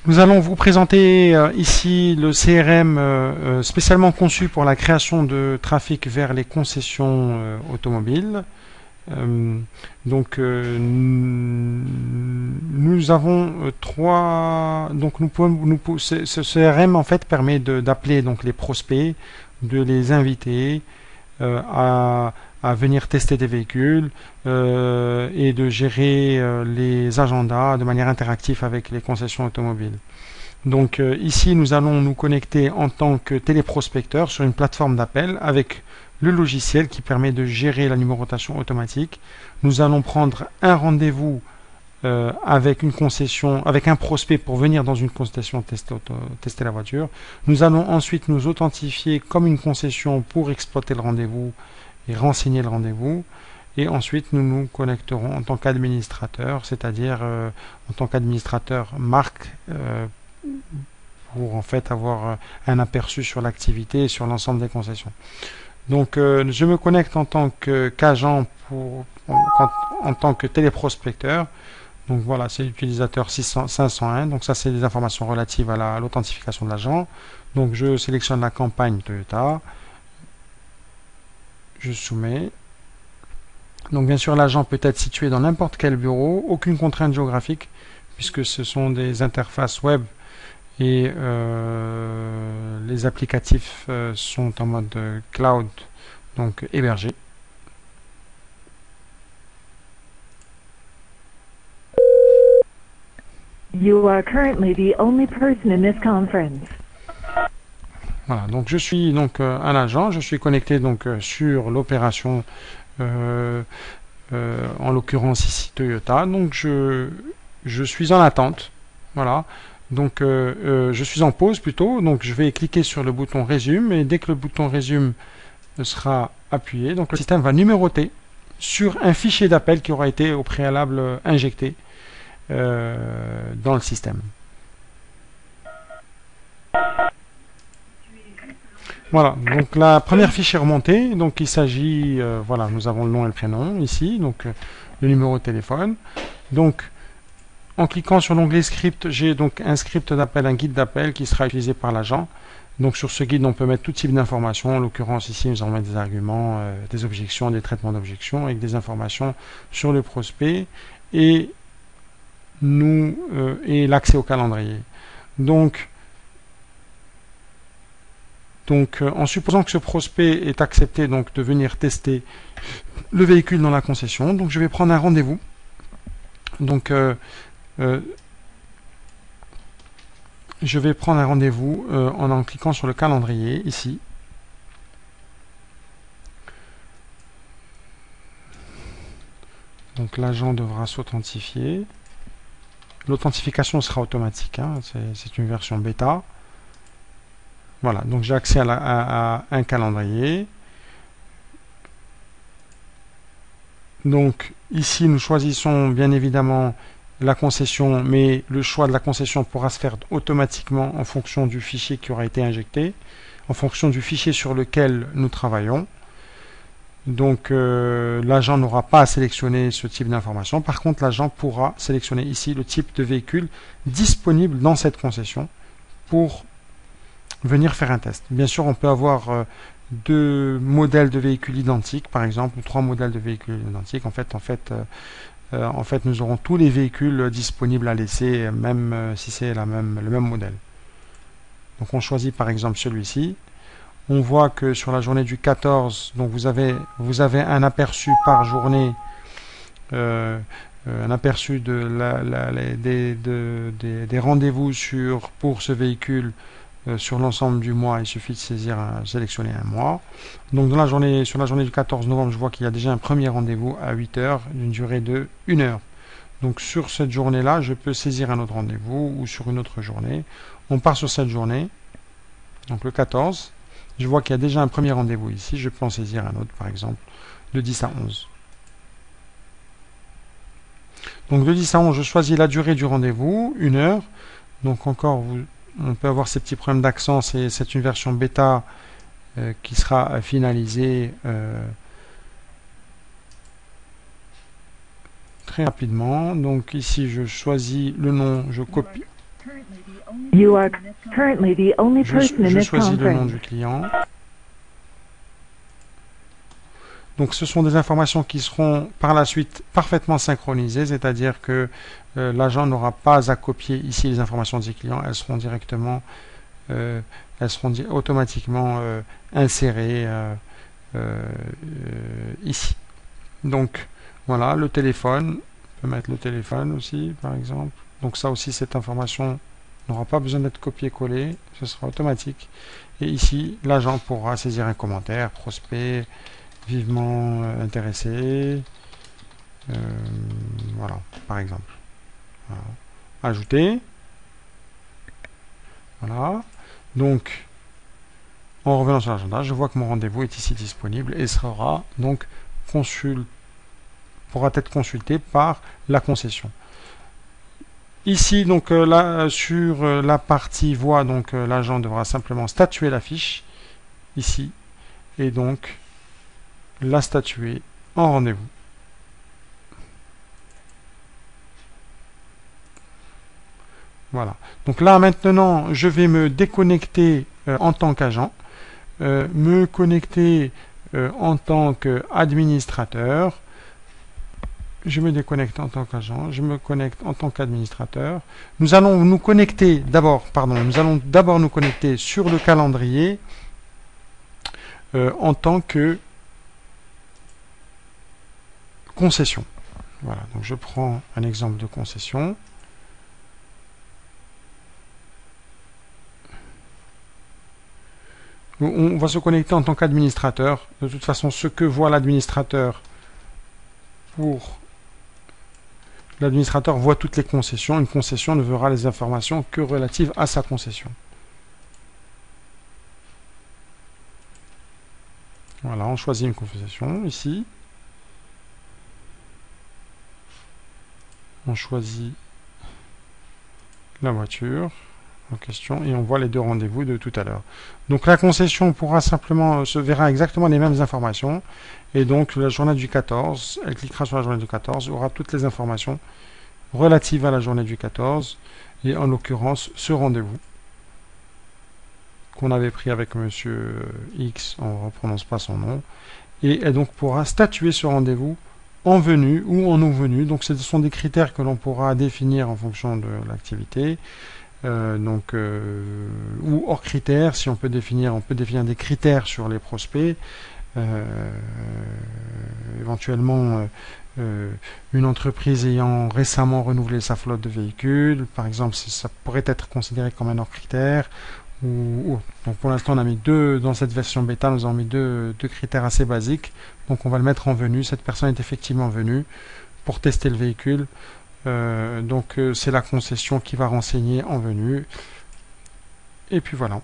Nous allons vous présenter ici le CRM spécialement conçu pour la création de trafic vers les concessions automobiles. Nous avons trois. Donc ce CRM en fait permet d'appeler donc les prospects, de les inviter à venir tester des véhicules et de gérer les agendas de manière interactive avec les concessions automobiles. Donc ici, nous allons nous connecter en tant que téléprospecteur sur une plateforme d'appel avec le logiciel qui permet de gérer la numérotation automatique. Nous allons prendre un rendez-vous avec une concession, avec un prospect pour venir dans une concession tester la voiture. Nous allons ensuite nous authentifier comme une concession pour exploiter le rendez-vous et renseigner le rendez-vous. Et ensuite, nous nous connecterons en tant qu'administrateur, c'est-à-dire en tant qu'administrateur marque, pour en fait avoir un aperçu sur l'activité et sur l'ensemble des concessions. Donc, je me connecte en tant qu'agent en tant que téléprospecteur. Donc voilà, c'est l'utilisateur 501. Donc ça, c'est des informations relatives à l'authentification de l'agent. Donc je sélectionne la campagne Toyota. Je soumets. Donc bien sûr, l'agent peut être situé dans n'importe quel bureau, aucune contrainte géographique, puisque ce sont des interfaces web et les applicatifs sont en mode cloud, donc hébergé. You are currently the only person in this conference. Voilà, donc je suis donc un agent, je suis connecté donc sur l'opération, en l'occurrence ici Toyota. Donc je suis en attente. Voilà. Donc je suis en pause plutôt. Donc je vais cliquer sur le bouton résume et dès que le bouton résume sera appuyé, donc le système va numéroter sur un fichier d'appel qui aura été au préalable injecté dans le système. Voilà, donc la première fiche est remontée, donc il s'agit, voilà, nous avons le nom et le prénom ici, donc le numéro de téléphone. Donc en cliquant sur l'onglet script, j'ai donc un script d'appel, un guide d'appel qui sera utilisé par l'agent. Donc sur ce guide, on peut mettre tout type d'informations. En l'occurrence ici, nous allons mettre des arguments, des objections, des traitements d'objections avec des informations sur le prospect et l'accès au calendrier. Donc en supposant que ce prospect ait accepté donc de venir tester le véhicule dans la concession, donc je vais prendre un rendez-vous. Donc je vais prendre un rendez-vous en cliquant sur le calendrier ici. Donc l'agent devra s'authentifier. L'authentification sera automatique, hein, c'est une version bêta. Voilà, donc j'ai accès à un calendrier. Donc ici nous choisissons bien évidemment la concession, mais le choix de la concession pourra se faire automatiquement en fonction du fichier qui aura été injecté, en fonction du fichier sur lequel nous travaillons. Donc l'agent n'aura pas à sélectionner ce type d'information. Par contre, l'agent pourra sélectionner ici le type de véhicule disponible dans cette concession pour venir faire un test. Bien sûr, on peut avoir deux modèles de véhicules identiques, par exemple, ou trois modèles de véhicules identiques. En fait, nous aurons tous les véhicules disponibles à laisser, même si c'est le même modèle. Donc on choisit par exemple celui-ci. On voit que sur la journée du 14, donc vous avez un aperçu par journée, un aperçu des rendez-vous pour ce véhicule sur l'ensemble du mois. Il suffit de sélectionner un mois. Donc sur la journée du 14 novembre, je vois qu'il y a déjà un premier rendez-vous à 8 heures, d'une durée de 1 heure. Donc sur cette journée-là, je peux saisir un autre rendez-vous ou sur une autre journée. On part sur cette journée, donc le 14. Je vois qu'il y a déjà un premier rendez-vous ici. Je peux en saisir un autre, par exemple, de 10 à 11. Donc de 10 à 11, je choisis la durée du rendez-vous, 1 heure. Donc encore, on peut avoir ces petits problèmes d'accent. C'est une version bêta qui sera finalisée très rapidement. Donc ici, je choisis le nom, je copie. You are currently the only person in Je this choisis le nom conference. du client. Donc ce sont des informations qui seront par la suite parfaitement synchronisées, c'est-à-dire que l'agent n'aura pas à copier ici les informations des clients, elles seront directement, automatiquement insérées ici. Donc voilà, le téléphone, on peut mettre le téléphone aussi par exemple. Donc ça aussi, cette information n'aura pas besoin d'être copié-collé, ce sera automatique. Et ici, l'agent pourra saisir un commentaire, prospect, vivement intéressé, voilà, par exemple. Voilà. Ajouter. Voilà. Donc, en revenant sur l'agenda, je vois que mon rendez-vous est ici disponible et sera donc pourra être consulté par la concession. Ici, donc là, sur la partie voix, donc l'agent devra simplement statuer la fiche ici et donc la statuer en rendez-vous. Voilà. Donc là maintenant, je vais me déconnecter en tant qu'agent, me connecter en tant qu'administrateur. Je me déconnecte en tant qu'agent, je me connecte en tant qu'administrateur. Nous allons nous connecter nous allons d'abord nous connecter sur le calendrier en tant que concession. Voilà, donc je prends un exemple de concession. On va se connecter en tant qu'administrateur. De toute façon, ce que voit l'administrateur l'administrateur voit toutes les concessions. Une concession ne verra les informations que relatives à sa concession. Voilà, on choisit une concession ici. On choisit la voiture en question et on voit les deux rendez-vous de tout à l'heure. Donc la concession pourra simplement verra exactement les mêmes informations et donc la journée du 14, elle cliquera sur la journée du 14, aura toutes les informations relatives à la journée du 14 et en l'occurrence ce rendez-vous qu'on avait pris avec monsieur X, on ne prononce pas son nom, et elle donc pourra statuer ce rendez-vous en venue ou en non venue. Donc ce sont des critères que l'on pourra définir en fonction de l'activité. Ou hors critères, si on peut définir des critères sur les prospects, éventuellement une entreprise ayant récemment renouvelé sa flotte de véhicules, par exemple, ça pourrait être considéré comme un hors critère. Donc pour l'instant on a mis dans cette version bêta, nous avons mis deux critères assez basiques. Donc on va le mettre en venue. Cette personne est effectivement venue pour tester le véhicule. C'est la concession qui va renseigner en venue. Et puis voilà.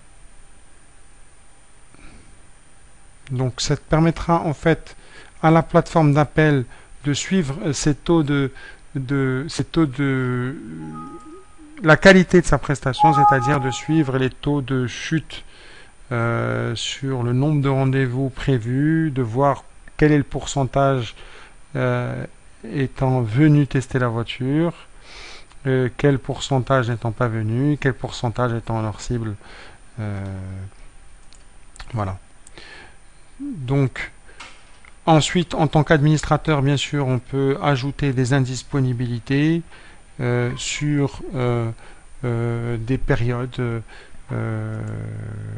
Donc ça permettra en fait à la plateforme d'appel de suivre ces taux la qualité de sa prestation, c'est-à-dire de suivre les taux de chute sur le nombre de rendez-vous prévus, de voir quel est le pourcentage étant venu tester la voiture, quel pourcentage n'étant pas venu, quel pourcentage étant hors cible. Voilà. Donc, ensuite, en tant qu'administrateur, bien sûr, on peut ajouter des indisponibilités sur des périodes.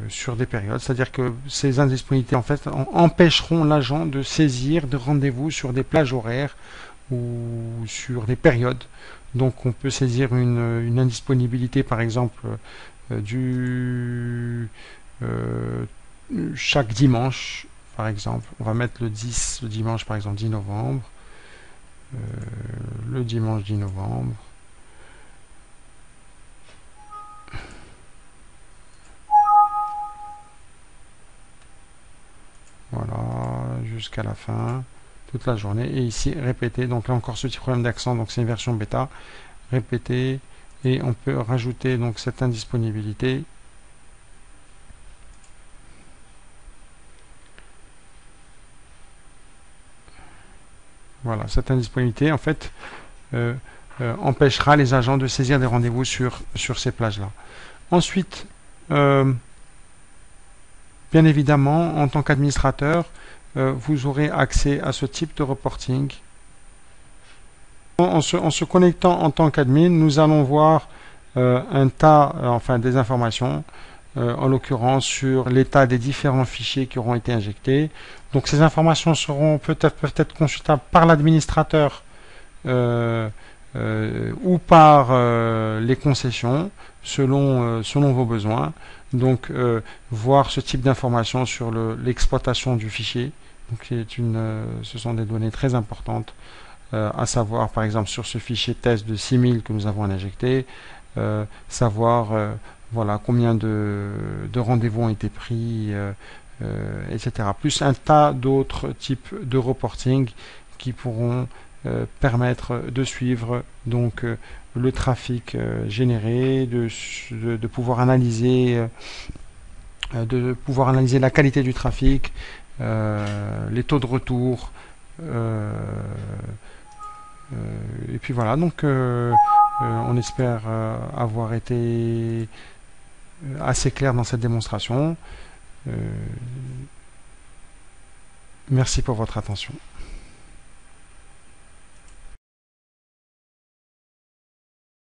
C'est-à-dire que ces indisponibilités en fait empêcheront l'agent de saisir de rendez-vous sur des plages horaires ou sur des périodes. Donc on peut saisir une indisponibilité par exemple chaque dimanche par exemple. On va mettre le dimanche par exemple 10 novembre. Le dimanche 10 novembre. Voilà, jusqu'à la fin, toute la journée. Et ici, répéter. Donc là encore ce petit problème d'accent, donc c'est une version bêta. Répéter. Et on peut rajouter donc cette indisponibilité. Voilà, cette indisponibilité en fait empêchera les agents de saisir des rendez-vous sur ces plages-là. Ensuite, bien évidemment, en tant qu'administrateur, vous aurez accès à ce type de reporting. En se connectant en tant qu'admin, nous allons voir un tas, enfin des informations, en l'occurrence sur l'état des différents fichiers qui auront été injectés. Donc ces informations seront peut-être consultables par l'administrateur ou par les concessions selon vos besoins. Donc voir ce type d'informations sur l'exploitation du fichier. Donc ce sont des données très importantes à savoir par exemple sur ce fichier test de 6000 que nous avons injecté, savoir voilà combien de rendez-vous ont été pris, etc. Plus un tas d'autres types de reporting qui pourront permettre de suivre donc le trafic généré, de pouvoir analyser la qualité du trafic, les taux de retour, et puis voilà, donc on espère avoir été assez clair dans cette démonstration. Merci pour votre attention.